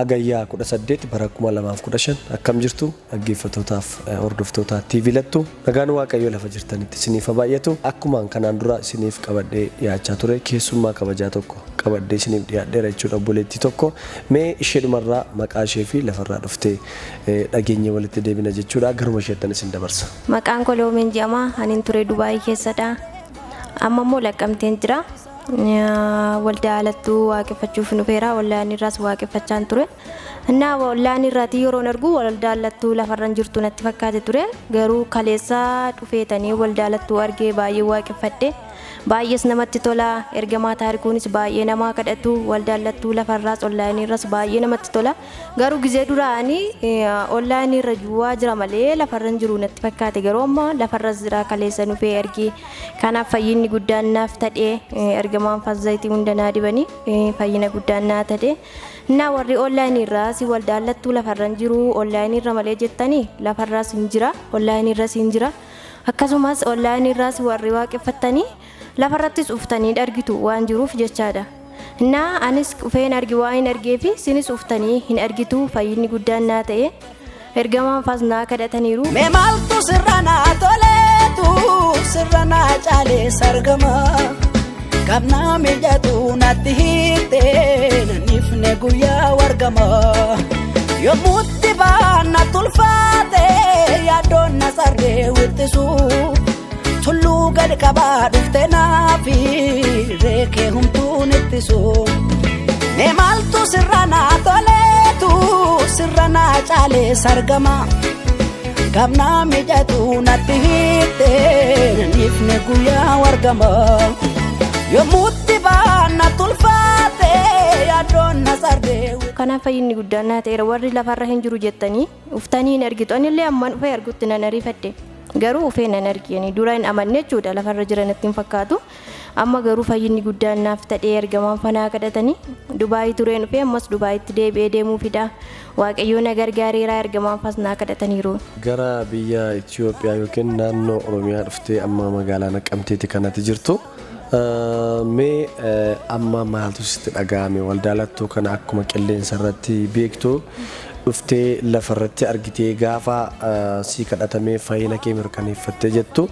agayyaa 18 bara 2015 akkam jirtu dhaggeeffattootaaf hordoftoota TV lattu nagaan waaqayyo lafa jirtanitti isiniif baay'atu akkuma kanaan dura isiniif qabadhee dhiyaachaa ture keessummaa kabajaa tokko qabadhee isiniif dhiyaadheera jechuudha obboleettii tokko mee ishee dhumarraa maqaa ishee fi lafarraa dhuftee dhageenya walitti deebina jechuudha garuma isheettan isin dabarsa. Maqaan koo Loomin jedhama anin ture Dubaayii keessadha amma immoo Laqqamteen jira. Waldaa alattuu waaqeffachuuf dhufeera wallaan irraas waaqeffachaan ture እና wallaan irraati yeroon argu waldaa alattuu lafarran jirtu natti fakkaate ture garuu kaleessa dhufeetanii waldaa alattuu argee baay'ee waaqeffadhe baay'ees namatti tola ergamaa taarikuunis baay'ee namaa kadhatu waldaa alattuu lafarraas wallaan irraas baay'ee namatti tola garuu gizee duraanii wallaan irra juwaa jira malee lafarran jiru natti fakkaate garuu amma lafarras jira kaleessa dhufee argee kanaaf fayyinni guddaan naaf ta'e ergamaan fazzayitii hundanaa dibanii fayyina guddaan naa ta'e na warri online irraa si waldaa alattuu lafarran jiru online irra malee jettanii lafarraas hin jira online irraas hin jira akkasumas online irraas warri waaqeffatanii lafarrattis uftanii argitu waan jiruuf jechaadha na anis ufeen argi waan argee fi sinis uftanii hin argitu fayyinni guddaan naa ta'e ergamaan fasnaa kadhataniiru mee maaltu sirranaa toleetu sirranaa caalee sargama qabna mijatu natti hiiteen nifne guyyaa wargama yommutti baana tulfaate yaadoon na sarree wittisu tulluu gad qabaa dhufte naafi reekee humtuun ittisu mee maaltu sirranaa toleetu sirranaa caalee sargama qabna mijatu natti hiiteen nifne guyyaa wargama yommutti baana tulfaate yaadoon na sarree kanaaf fayyinni guddaan naa ta'eera warri lafarra hin jiru jettanii uftanii hin argitu anillee amman dhufee argutti nan ariifadhe garuu ufee nan argiyanii dura hin amanne jechuudha lafarra jiranatti hin fakkaatu amma garuu fayyinni guddaan naaf ta'ee ergamaan fanaa kadhatanii Dubaayii tureen dhufee ammas Dubaayitti deebi'ee deemuufidha waaqayyo na gargaareera ergamaan fasnaa kadhataniiru. Gara biyya Itoophiyaa yookiin naannoo Oromiyaa dhuftee amma magaalaa Naqqamteetti kanatti jirtu. Mee amma maaltu sitti dhaga'ame waldaa alattuu kana akkuma qilleensa irratti beektu dhuftee lafarratti argitee gaafa si kadhatamee fayyina kee mirkaneeffattee jettu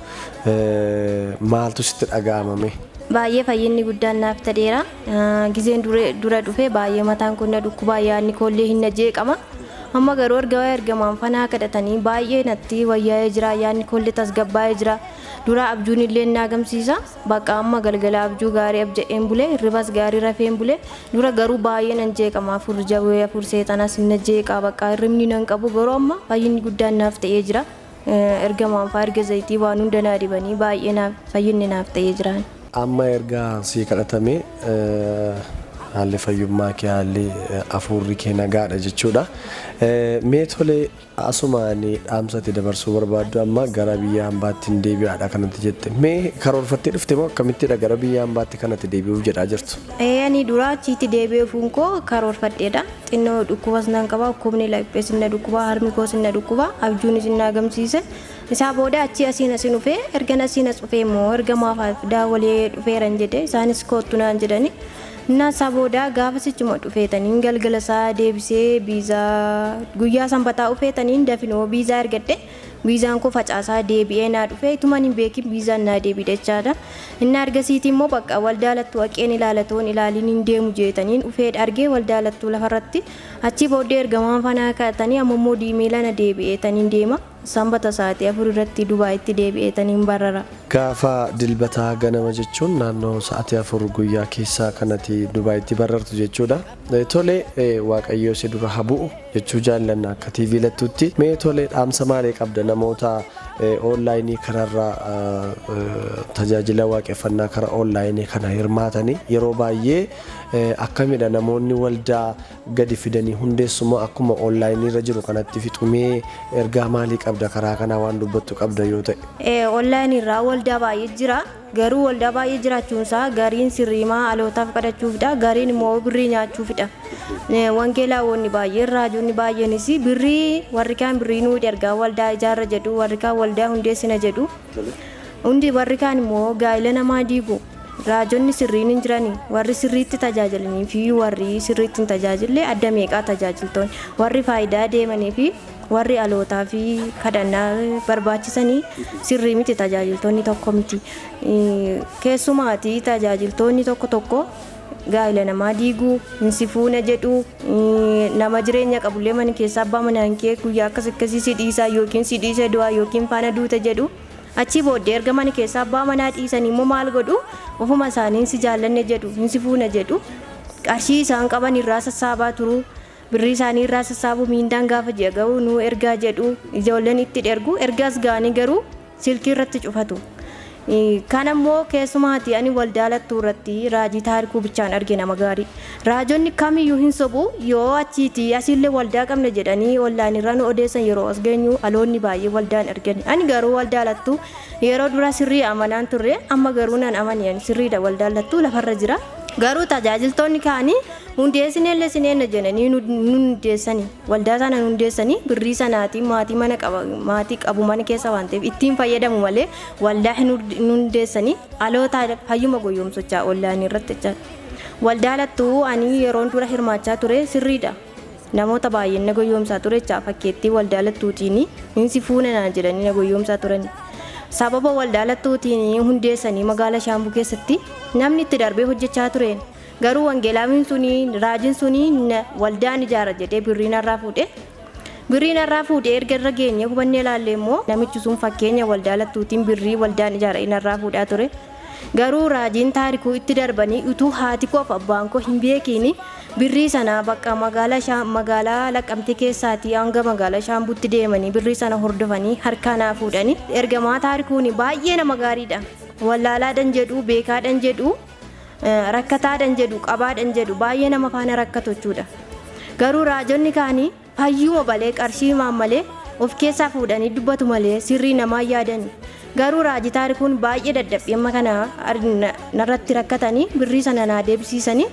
maaltu sitti dhaga'amame? Baay'ee fayyinni guddaan naaf ta'eera gizeen dura dhufee baay'ee mataan kun na dhukkubaa yaadni koollee hin jeeqama amma garuu ergamaan fanaa kadhatanii baay'ee natti wayyaa'ee jira yaadni koollee tasgabbaa'ee jira dura abjuun illee na gamsiisa bakka amma galgala abjuu gaarii abja'een bulee ribas gaarii rafeen bulee dura garuu baay'ee nan jeeqama afur jawee afur seexanas hin jeeqaa bakka hirribni nan qabu garuu amma fayyinni guddaan naaf ta'ee jira ergamaan faa erga zayitii waan hunda naa dibanii baay'ee fayyinni naaf ta'ee jira. Amma erga si kadhatame haalli fayyummaa kee haalli afuurri kee nagaadha jechuudha. Mee tolee asumaan dhaamsatti dabarsuu barbaaddu amma gara biyya hambaatti hin deebi'aadha kanatti jette. Mee karoorfattee dhufte moo akkamittidha gara biyya hambaatti kanatti deebi'uuf jedhaa jirtu? Ani dura achitti deebi'uun koo karoorfadheedha. Xinnoo dhukkubas nan qaba dhukkubni laphees na dhukkuba harmi koos na dhukkuba abjuunis na gamsiise. Isaa booda achi asiin dhufee erga asiin dhufee immoo erga maafaaf daawwalee dhufeeran jedhe isaanis kootu naan jedhani na isaa booda gaafa sichuma dhufeetaniin galgala isaa deebisee biizaa guyyaa sanbataa dhufeetaniin dafinoo biizaa ergadhe biizaan koo facaasaa deebi'ee naa dhufee ituman hin beekin biizaan naa deebi'e jechaadha inni argasiiti immoo bakka waldaa alattuu haqeen ilaalatoon ilaaliin hin deemu jeetaniin dhufee argee waldaa alattuu lafarratti achi booddee ergamaan fanaa kadhatanii amma immoo diimeela na deebi'eetaniin deema sanbata sa'aatii 4 irratti Dubaayitti deebi'eetaniin barara. Gaafa dilbataa ganama jechuun naannoo sa'aatii 4 guyyaa keessaa kanatti Dubaayitti barartu jechuudha. Tolee waaqayyo si dura habu'u jechuu jaallanna akka TV lattuutti. Mee tolee dhaamsa maalii qabda namoota onlaayinii kanarraa tajaajila waaqeffannaa karaa onlaayinii kana hirmaatanii yeroo baay'ee akkamidha namoonni waldaa gadi fidanii hundeessumoo akkuma onlaayinii irra jiru kanatti fixumee ergaa maalii qabda karaa kanaa waan dubbattu qabda yoo ta'e? Onlaayinii irraa waldaa baay'ee jira garuu waldaa baay'ee jiraachuunsaa gariin sirriimaa alootaaf kadhachuufidha gariin immoo birrii nyaachuufidha. Wangeelaawonni baay'een raajoonni baay'eenis birrii warri kaan birrii nuu ergaa waldaa ijaarra jedhu warri kaan waldaa hundeessina jedhu hundi warri kaan immoo gaa'ila namaa diigu raajonni sirriin hin jirani warri sirriitti tajaajilanii fi warri sirriitti hin tajaajille adda meeqaa tajaajiltoonni warri faayidaa deemanii fi warri alootaa fi kadhannaa barbaachisanii sirrii miti tajaajiltoonni tokko miti keessumaati tajaajiltoonni tokko gaa'ila namaa diiguu insifuuna jedhu nama jireenya qabullee mana keessa abbaa manaan kee guyyaa akkasii si dhiisaa yookiin si dhiisee du'aa yookiin faana duute jedhu achi booddee erga mana keessa abbaa manaa dhiisanii immoo maal godhu ofuma isaanii si jaallanne jedhu insifuuna jedhu qarshii isaan qaban irraa sassaabaa turu birrii isaanii irraa sassaabu miindaan gaafa ji'a ga'u nu ergaa jedhu ijoolleen itti ergu ergaas ga'anii garuu silkii irratti cufatu. Kanammoo keessumaati ani waldaalattuu irratti raajii taarikuu bichaan arge nama gaarii raajonni kamiyyuu hin sobu yoo achiiti asillee waldaa qabna jedhanii ollaan irra nu odeessan yeroo as geenyu aloonni baay'ee waldaan argani ani garuu waldaalattuu yeroo dura sirrii amanaan turre amma garuu nan amaniyan sirriidha waldaalattuu lafarra jira garuu tajaajiltoonni kaanii hundeessinellee sineenna jedhanii nu hundeessanii waldaa sana nu hundeessanii birrii sanaatiin maatii mana qaba maatii qabu mana keessa waan ta'eef ittiin fayyadamu malee waldaa nu hundeessanii aloota hayyuma goyoomsochaa ollaan irratti jecha waldaalattuu ani yeroon dura hirmaachaa ture sirriidha namoota baay'een na goyoomsaa ture jecha fakkeettii waldaalattuutiin insi fuunanaa jedhanii na goyoomsaa turani sababa waldaalattuutiin hundeessanii magaalaa Shaambuu keessatti namni itti darbee hojjechaa ture garuu wangeelaawiin suni raajiin suni waldaan ijaara jedhee birriin irraa fuudhee erga irra geenye hubannee ilaalle immoo namichi sun fakkeenya waldaalattuutiin birrii waldaan ijaara irraa fuudhaa ture garuu raajiin taarikuu itti darbanii utuu haati koo fi abbaan koo hin beekiin birrii sana bakka magaalaa Laqqamtee keessaatii hanga magaalaa Shaambuutti deemanii birrii sana hordofanii harkaanaa fuudhanii ergamaa taarikuun baay'ee nama gaariidha wallaalaadhan jedhu beekaadhan jedhu rakkataadhan jedhu qabaadhan jedhu baay'ee nama faana rakkatochuudha garuu raajonni kaanii fayyuma balee qarshii maammalee of keessaa fuudhanii dubbatu malee sirrii namaa yaadani garuu raajii taarikuun baay'ee dadhabbii amma kana narratti rakkatanii birrii sana naa deebisiisanii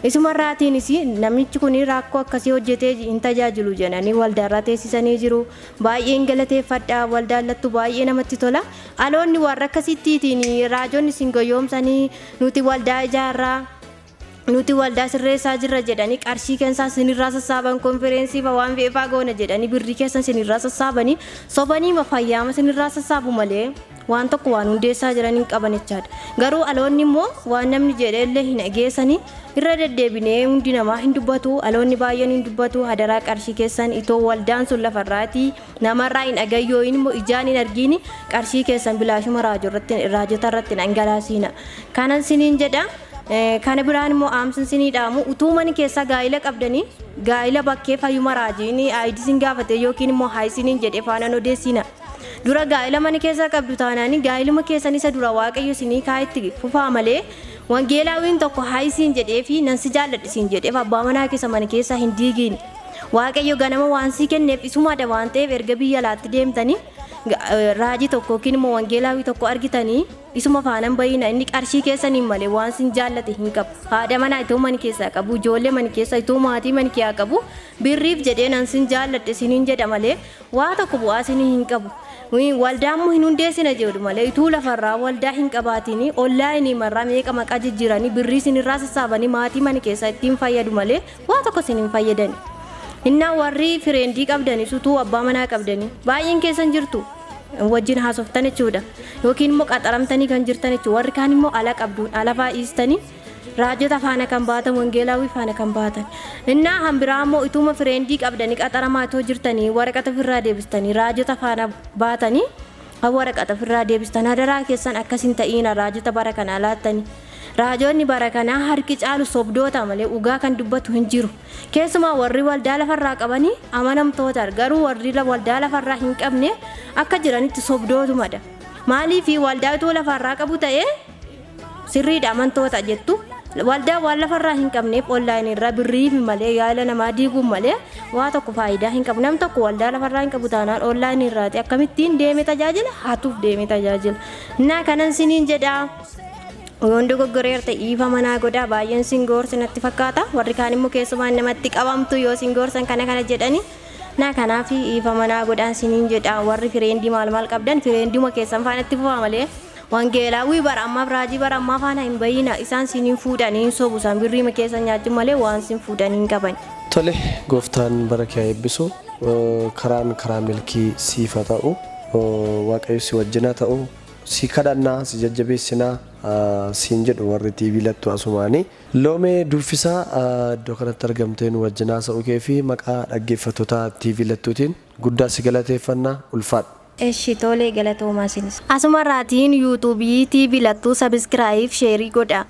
isumarraatiinis namichi kun rakkoo akkasii hojjetee hin tajaajilu jedhanii waldaarraa teessisanii jiru baay'een galateeffadha waldaalattuu baay'ee namatti tola aloonni warra akkasittiin raajonni sin goyoomsanii nuti waldaa ijaarraa nuti waldaa sirreessaa jirra jedhanii qarshii keessan sinirraa sassaaban konferensiifa waan fe'aa goona jedhanii birrii keessan sinirraa sassaabanii sobanii fayyaama sinirraa sassaabu malee waan tokko waan hundeessaa jiran hin qaban jechaadha garuu aloonni immoo waan namni jedheellee hin dhageessanii irra deddeebinee hundi namaa hin dubbatu aloonni baay'een hin dubbatu hadaraa qarshii keessan itoo waldaan sun lafarraati namarraa hin dhagayyooyin immoo ijaan hin argiin qarshii keessan bilaashuma raajota irratti dhangalaasiina kanan siniin jedha kana biraan immoo aamsin sinii dhaamu utuu mani keessaa gaa'ila qabdanii gaa'ila bakkee fayyuma raajiin aayidisiin gaafate yookiin immoo haayisiniin jedhee faanaan odeessina dura gaa'ila mana keessaa qabdu taanaanii gaa'iluma keessan isa dura waaqayyo sinii kaa'itti fufaa malee wangeelaawiin tokko haayisiin jedhee fi nansi jaalladhisiin jedheef abbaa manaa keessa mana keessaa hin diigiin waaqayyo ganama waan sii kenneef isumaadha waan ta'eef erga biyya alaatti deemtanii raajii tokko yookiin immoo wangeelaawii tokko argitanii isuma faanan bayina inni qarshii keessaniin malee waan sin jaallate hin qabu haadha manaa itoo mani keessaa qabu ijoollee mani keessaa itoo maatii mani keessaa qabu birriif jedhee nan sin jaalladhe siniin jedha malee waa tokko bu'aa sinii hin qabu waldaan immoo hin hundeessina jedhu malee ituu lafarraa waldaa hin qabaatiin onlaayinii marraa meeqa maqaa jijjiiranii birrii sinirraa sassaabanii maatii mani keessaa ittiin fayyadu malee waa tokko sin hin fayyadani innaa warri fireendii qabdanii sutuu abbaa manaa qabdanii baay'een keessan jirtu wajjin haasoftan jechuudha yookiin immoo qaxaramtanii kan jirtan jechuudha warri kaan immoo ala qabduun ala faayistanii raajota faana kan baatan wangeelaawii faana kan baatan innaa hambiraa immoo ituma fireendii qabdanii qaxaramaa itoo jirtanii waraqata ofirraa deebistanii raajota faana baatanii waraqata ofirraa deebistan hadaraa keessan akkasin ta'iina raajota bara kanaa laattanii raajonni bara kanaa harki caalu sobdoota malee dhugaa kan dubbatu hin jiru keessumaa warri waldaa lafarraa qabanii amanamtoota garuu warri waldaa lafarraa hin qabne akka jiranitti sobdootumadha maaliif waldaa itoo lafarraa qabu ta'ee sirriidha amantoota jettu waldaa waan lafarraa hin qabneef onlaayinii irraa birrii malee yaala namaa diiguun malee waa tokko faayidaa hin qabu nam tokko waldaa lafarraa hin qabu taanaan onlaayinii irraati akkamittiin deeme tajaajila haatuuf deeme tajaajila innaa kanan siniin jedhaa Yondo goggoreer ifa manaa godaa baay'een singoorsi natti fakkaata warri kaan immoo keessumaan namatti qabamtu yoo singoorsan kana jedhani na kanaafi ifa manaa godaan siniin jedha warri fireendii maal qabdan fireenduma keessan faanatti fufaa malee wangeelaawii bara ammaaf raajii bara ammaa faana hin bayina isaan siniin fuudhanii sobu isaan birrii keessa nyaachuu malee waan sin fuudhanii hin qaban. Tole gooftaan bara kee eebbisu karaan karaa milkii siifa ta'u waaqayyo si wajjina ta'u si kadhannaa si jajjabeessinaa siin jedhu warri TV lattu asumaanii loomee duffisaa iddoo kanatti argamtee nu wajjinaa sa'uu kee fi maqaa dhaggeeffattoota TV lattuutiin guddaa si galateeffannaa ulfaadha. Eshi tolee galatoomaa sinis. Asumarraatiin yuutuubii TV lattuu sabiskiraayib sheerii godha.